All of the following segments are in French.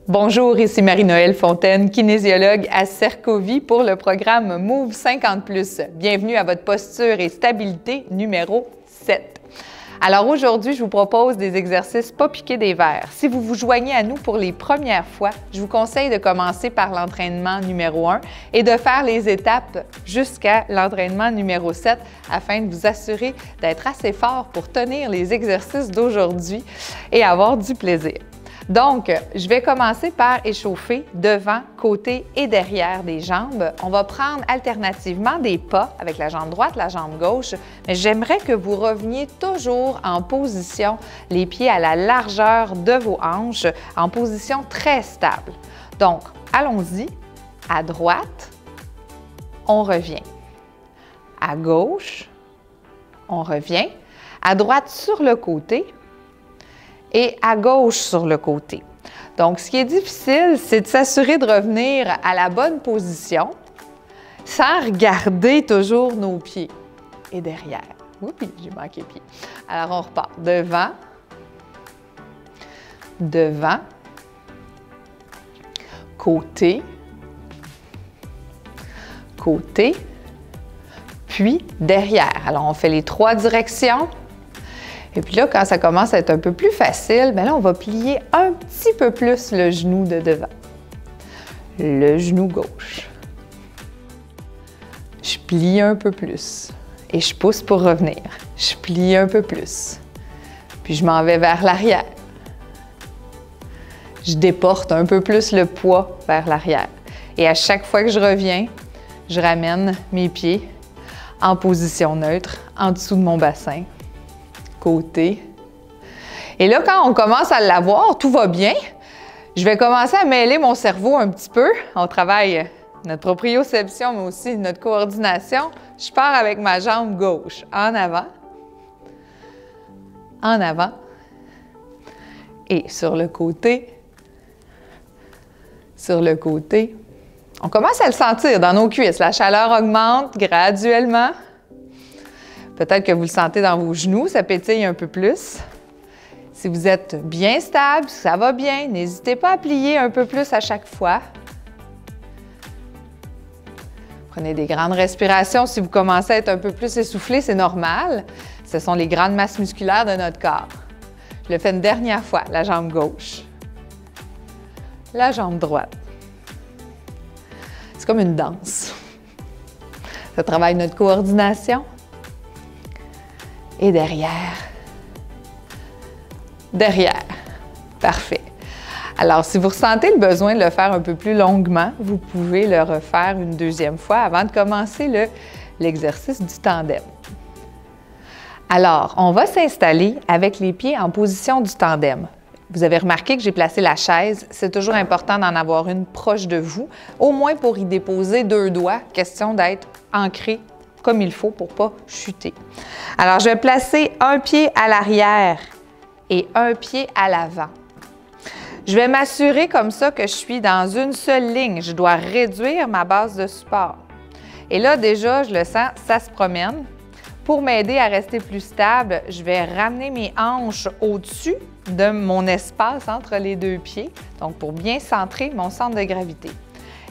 Bonjour, ici Marie-Noëlle Fontaine, kinésiologue à Cercovie pour le programme Move 50+. Bienvenue à votre posture et stabilité numéro 7. Alors aujourd'hui, je vous propose des exercices pas piqués des verres. Si vous vous joignez à nous pour les premières fois, je vous conseille de commencer par l'entraînement numéro 1 et de faire les étapes jusqu'à l'entraînement numéro 7 afin de vous assurer d'être assez fort pour tenir les exercices d'aujourd'hui et avoir du plaisir. Donc, je vais commencer par échauffer devant, côté et derrière des jambes. On va prendre alternativement des pas avec la jambe droite, la jambe gauche, mais j'aimerais que vous reveniez toujours en position, les pieds à la largeur de vos hanches, en position très stable. Donc, allons-y. À droite, on revient. À gauche, on revient. À droite sur le côté, et à gauche sur le côté. Donc, ce qui est difficile, c'est de s'assurer de revenir à la bonne position sans regarder toujours nos pieds et derrière. Oups, j'ai manqué pied. Alors, on repart. Devant, devant, côté, côté, puis derrière. Alors, on fait les 3 directions. Et puis là, quand ça commence à être un peu plus facile, bien là, on va plier un petit peu plus le genou de devant. Le genou gauche. Je plie un peu plus et je pousse pour revenir. Je plie un peu plus. Puis je m'en vais vers l'arrière. Je déporte un peu plus le poids vers l'arrière. Et à chaque fois que je reviens, je ramène mes pieds en position neutre, en dessous de mon bassin. Côté. Et là, quand on commence à l'avoir, tout va bien. Je vais commencer à mêler mon cerveau un petit peu. On travaille notre proprioception, mais aussi notre coordination. Je pars avec ma jambe gauche en avant, et sur le côté, sur le côté. On commence à le sentir dans nos cuisses. La chaleur augmente graduellement. Peut-être que vous le sentez dans vos genoux, ça pétille un peu plus. Si vous êtes bien stable, si ça va bien, n'hésitez pas à plier un peu plus à chaque fois. Prenez des grandes respirations. Si vous commencez à être un peu plus essoufflé, c'est normal. Ce sont les grandes masses musculaires de notre corps. Je le fais une dernière fois. La jambe gauche. La jambe droite. C'est comme une danse. Ça travaille notre coordination. Et derrière. Derrière. Parfait. Alors, si vous ressentez le besoin de le faire un peu plus longuement, vous pouvez le refaire une deuxième fois avant de commencer l'exercice du tandem. Alors, on va s'installer avec les pieds en position du tandem. Vous avez remarqué que j'ai placé la chaise. C'est toujours important d'en avoir une proche de vous, au moins pour y déposer 2 doigts, question d'être ancré comme il faut pour ne pas chuter. Alors, je vais placer un pied à l'arrière et un pied à l'avant. Je vais m'assurer comme ça que je suis dans une seule ligne. Je dois réduire ma base de support. Et là, déjà, je le sens, ça se promène. Pour m'aider à rester plus stable, je vais ramener mes hanches au-dessus de mon espace entre les 2 pieds, donc pour bien centrer mon centre de gravité.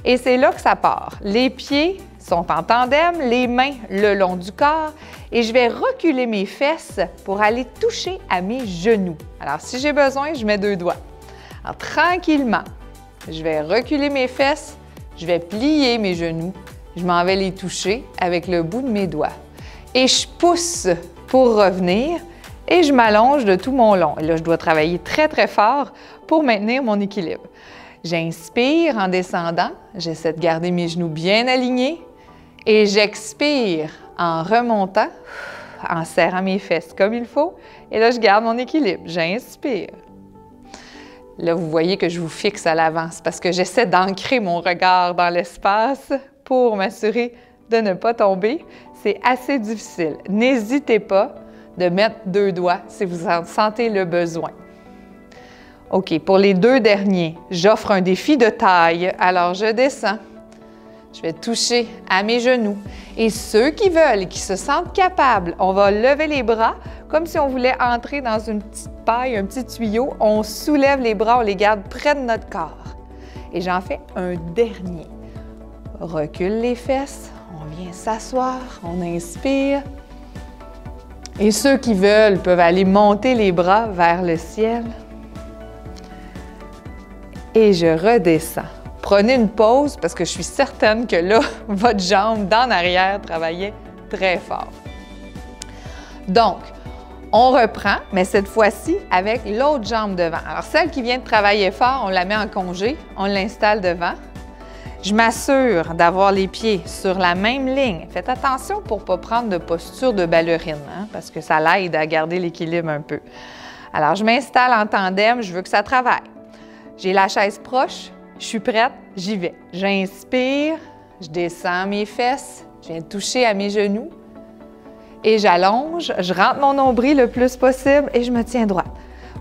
Et c'est là que ça part. Les pieds sont en tandem, les mains le long du corps et je vais reculer mes fesses pour aller toucher à mes genoux. Alors, si j'ai besoin, je mets 2 doigts. Alors, tranquillement, je vais reculer mes fesses, je vais plier mes genoux, je m'en vais les toucher avec le bout de mes doigts. Et je pousse pour revenir et je m'allonge de tout mon long. Et là, je dois travailler très, très fort pour maintenir mon équilibre. J'inspire en descendant, j'essaie de garder mes genoux bien alignés et j'expire en remontant, en serrant mes fesses comme il faut. Et là, je garde mon équilibre. J'inspire. Là, vous voyez que je vous fixe à l'avant. C'est parce que j'essaie d'ancrer mon regard dans l'espace pour m'assurer de ne pas tomber. C'est assez difficile. N'hésitez pas de mettre 2 doigts si vous en sentez le besoin. OK, pour les 2 derniers, j'offre un défi de taille. Alors, je descends. Je vais toucher à mes genoux. Et ceux qui veulent et qui se sentent capables, on va lever les bras comme si on voulait entrer dans une petite paille, un petit tuyau. On soulève les bras, on les garde près de notre corps. Et j'en fais un dernier. Recule les fesses, on vient s'asseoir, on inspire. Et ceux qui veulent peuvent aller monter les bras vers le ciel. Et je redescends. Prenez une pause parce que je suis certaine que là, votre jambe d'en arrière travaillait très fort. Donc, on reprend, mais cette fois-ci avec l'autre jambe devant. Alors, celle qui vient de travailler fort, on la met en congé, on l'installe devant. Je m'assure d'avoir les pieds sur la même ligne. Faites attention pour ne pas prendre de posture de ballerine, hein, parce que ça l'aide à garder l'équilibre un peu. Alors, je m'installe en tandem, je veux que ça travaille. J'ai la chaise proche, je suis prête, j'y vais. J'inspire, je descends mes fesses, je viens toucher à mes genoux et j'allonge, je rentre mon nombril le plus possible et je me tiens droite.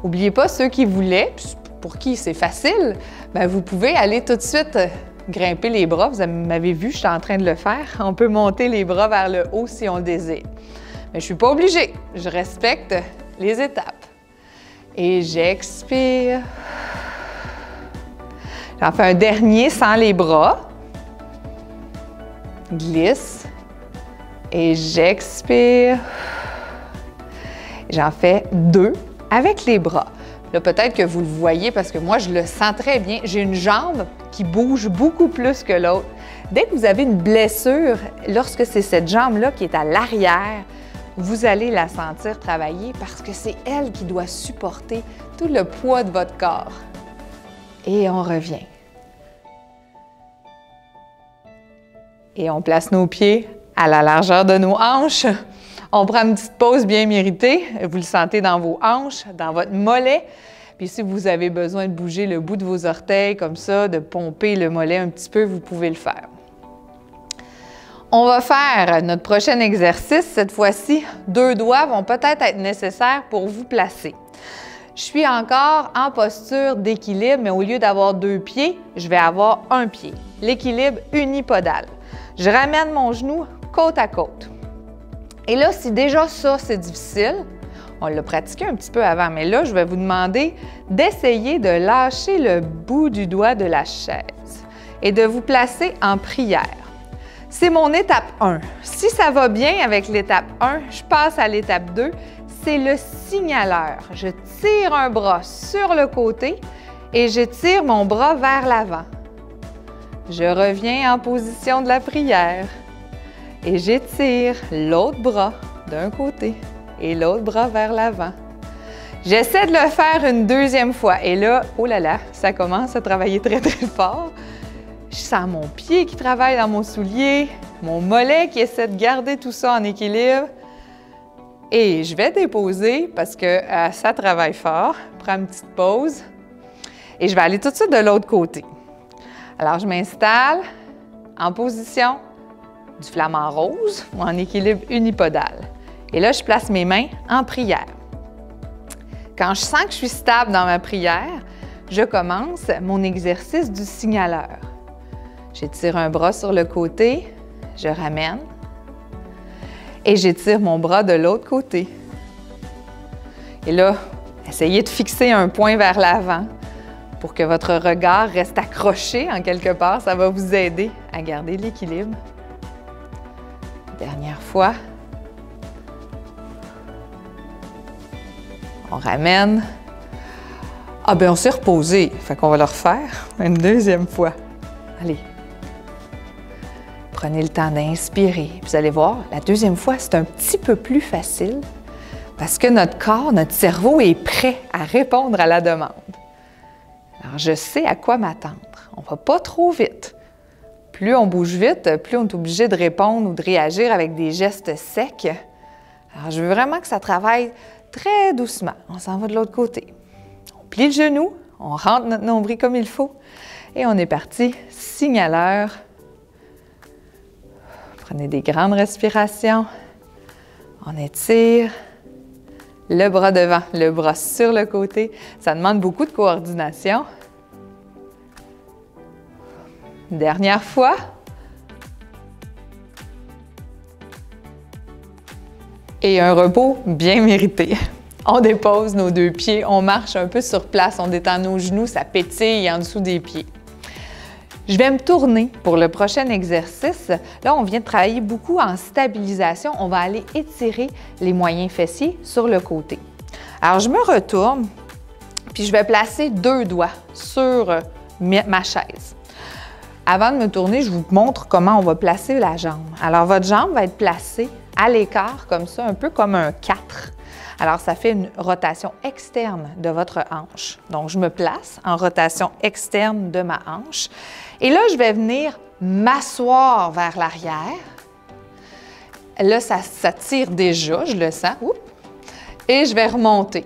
N'oubliez pas, ceux qui voulaient, pour qui c'est facile, bien, vous pouvez aller tout de suite grimper les bras. Vous m'avez vu, je suis en train de le faire. On peut monter les bras vers le haut si on le désire. Mais je ne suis pas obligée, je respecte les étapes. Et j'expire. J'en fais un dernier sans les bras. Glisse. Et j'expire. J'en fais 2 avec les bras. Là, peut-être que vous le voyez parce que moi, je le sens très bien. J'ai une jambe qui bouge beaucoup plus que l'autre. Dès que vous avez une blessure, lorsque c'est cette jambe-là qui est à l'arrière, vous allez la sentir travailler parce que c'est elle qui doit supporter tout le poids de votre corps. Et on revient. Et on place nos pieds à la largeur de nos hanches. On prend une petite pause bien méritée. Vous le sentez dans vos hanches, dans votre mollet. Puis si vous avez besoin de bouger le bout de vos orteils comme ça, de pomper le mollet un petit peu, vous pouvez le faire. On va faire notre prochain exercice. Cette fois-ci, 2 doigts vont peut-être être nécessaires pour vous placer. Je suis encore en posture d'équilibre, mais au lieu d'avoir 2 pieds, je vais avoir un pied. L'équilibre unipodal. Je ramène mon genou côte à côte. Et là, si déjà ça, c'est difficile, on l'a pratiqué un petit peu avant, mais là, je vais vous demander d'essayer de lâcher le bout du doigt de la chaise et de vous placer en prière. C'est mon étape 1. Si ça va bien avec l'étape 1, je passe à l'étape 2. C'est le signaleur. Je tire un bras sur le côté et je tire mon bras vers l'avant. Je reviens en position de la prière et j'étire l'autre bras d'un côté et l'autre bras vers l'avant. J'essaie de le faire une 2e fois et là, oh là là, ça commence à travailler très très fort. Je sens mon pied qui travaille dans mon soulier, mon mollet qui essaie de garder tout ça en équilibre. Et je vais déposer parce que ça travaille fort. Prends une petite pause. Et je vais aller tout de suite de l'autre côté. Alors, je m'installe en position du flamant rose ou en équilibre unipodal. Et là, je place mes mains en prière. Quand je sens que je suis stable dans ma prière, je commence mon exercice du signaleur. J'étire un bras sur le côté, je ramène et j'étire mon bras de l'autre côté. Et là, essayez de fixer un point vers l'avant pour que votre regard reste accroché en quelque part. Ça va vous aider à garder l'équilibre. Dernière fois. On ramène. Ah bien, on s'est reposé. Fait qu'on va le refaire une 2e fois. Allez. Prenez le temps d'inspirer. Vous allez voir, la 2e fois, c'est un petit peu plus facile parce que notre corps, notre cerveau est prêt à répondre à la demande. Alors, je sais à quoi m'attendre. On ne va pas trop vite. Plus on bouge vite, plus on est obligé de répondre ou de réagir avec des gestes secs. Alors, je veux vraiment que ça travaille très doucement. On s'en va de l'autre côté. On plie le genou, on rentre notre nombril comme il faut et on est parti. Signaleur. Prenez des grandes respirations. On étire. Le bras devant, le bras sur le côté. Ça demande beaucoup de coordination. Dernière fois. Et un repos bien mérité. On dépose nos 2 pieds, on marche un peu sur place, on détend nos genoux, ça pétille en dessous des pieds. Je vais me tourner pour le prochain exercice. Là, on vient de travailler beaucoup en stabilisation. On va aller étirer les moyens fessiers sur le côté. Alors, je me retourne, puis je vais placer 2 doigts sur ma chaise. Avant de me tourner, je vous montre comment on va placer la jambe. Alors, votre jambe va être placée à l'écart comme ça, un peu comme un 4. Alors, ça fait une rotation externe de votre hanche. Donc, je me place en rotation externe de ma hanche. Et là, je vais venir m'asseoir vers l'arrière. Là, ça tire déjà, je le sens. Oups. Et je vais remonter.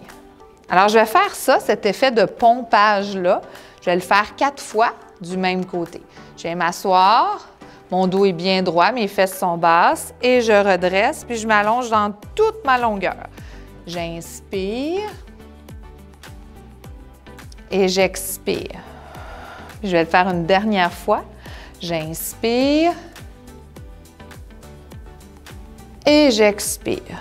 Alors, je vais faire ça, cet effet de pompage-là. Je vais le faire 4 fois du même côté. Je vais m'asseoir. Mon dos est bien droit, mes fesses sont basses. Et je redresse, puis je m'allonge dans toute ma longueur. J'inspire et j'expire. Je vais le faire une dernière fois. J'inspire et j'expire.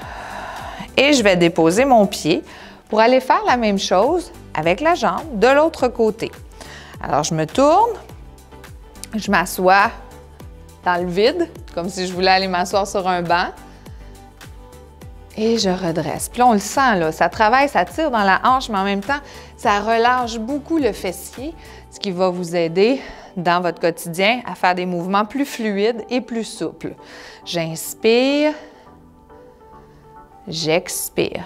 Et je vais déposer mon pied pour aller faire la même chose avec la jambe de l'autre côté. Alors, je me tourne, je m'assois dans le vide, comme si je voulais aller m'asseoir sur un banc. Et je redresse. Puis là, on le sent, là, ça travaille, ça tire dans la hanche, mais en même temps, ça relâche beaucoup le fessier, ce qui va vous aider dans votre quotidien à faire des mouvements plus fluides et plus souples. J'inspire, j'expire.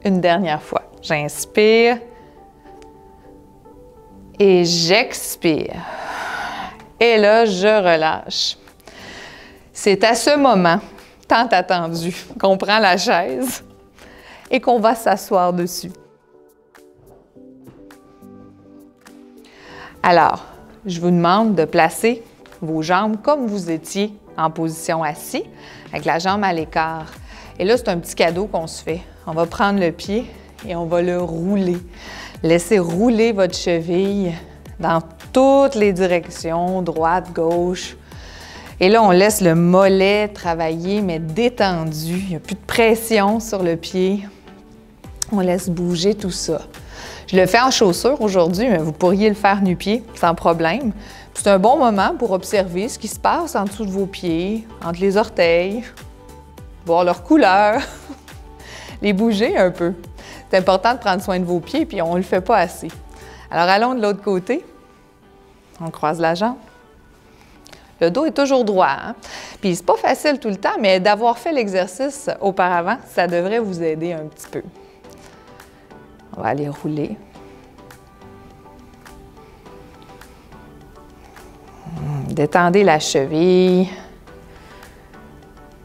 Une dernière fois. J'inspire et j'expire. Et là, je relâche. C'est à ce moment tant attendu, qu'on prend la chaise et qu'on va s'asseoir dessus. Alors, je vous demande de placer vos jambes comme vous étiez en position assis, avec la jambe à l'écart. Et là, c'est un petit cadeau qu'on se fait. On va prendre le pied et on va le rouler. Laissez rouler votre cheville dans toutes les directions, droite, gauche. Et là, on laisse le mollet travailler, mais détendu. Il n'y a plus de pression sur le pied. On laisse bouger tout ça. Je le fais en chaussures aujourd'hui, mais vous pourriez le faire nu-pied sans problème. C'est un bon moment pour observer ce qui se passe en dessous de vos pieds, entre les orteils, voir leur couleur, les bouger un peu. C'est important de prendre soin de vos pieds, puis on ne le fait pas assez. Alors, allons de l'autre côté. On croise la jambe. Le dos est toujours droit, hein? Puis c'est pas facile tout le temps, mais d'avoir fait l'exercice auparavant, ça devrait vous aider un petit peu. On va aller rouler. Détendez la cheville.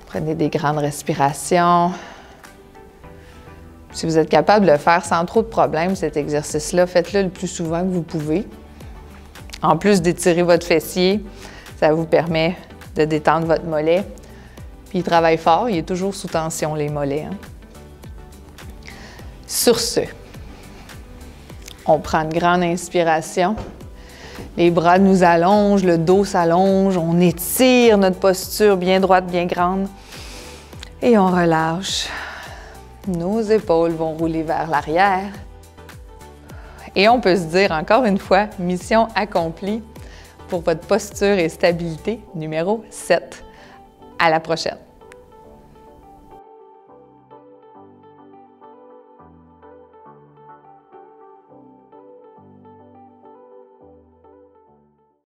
Prenez des grandes respirations. Si vous êtes capable de le faire sans trop de problèmes, cet exercice-là, faites-le le plus souvent que vous pouvez. En plus d'étirer votre fessier, ça vous permet de détendre votre mollet. Puis il travaille fort, il est toujours sous tension, les mollets. Hein? Sur ce, on prend une grande inspiration. Les bras nous allongent, le dos s'allonge, on étire notre posture bien droite, bien grande. Et on relâche. Nos épaules vont rouler vers l'arrière. Et on peut se dire encore une fois, mission accomplie pour votre posture et stabilité numéro 7. À la prochaine!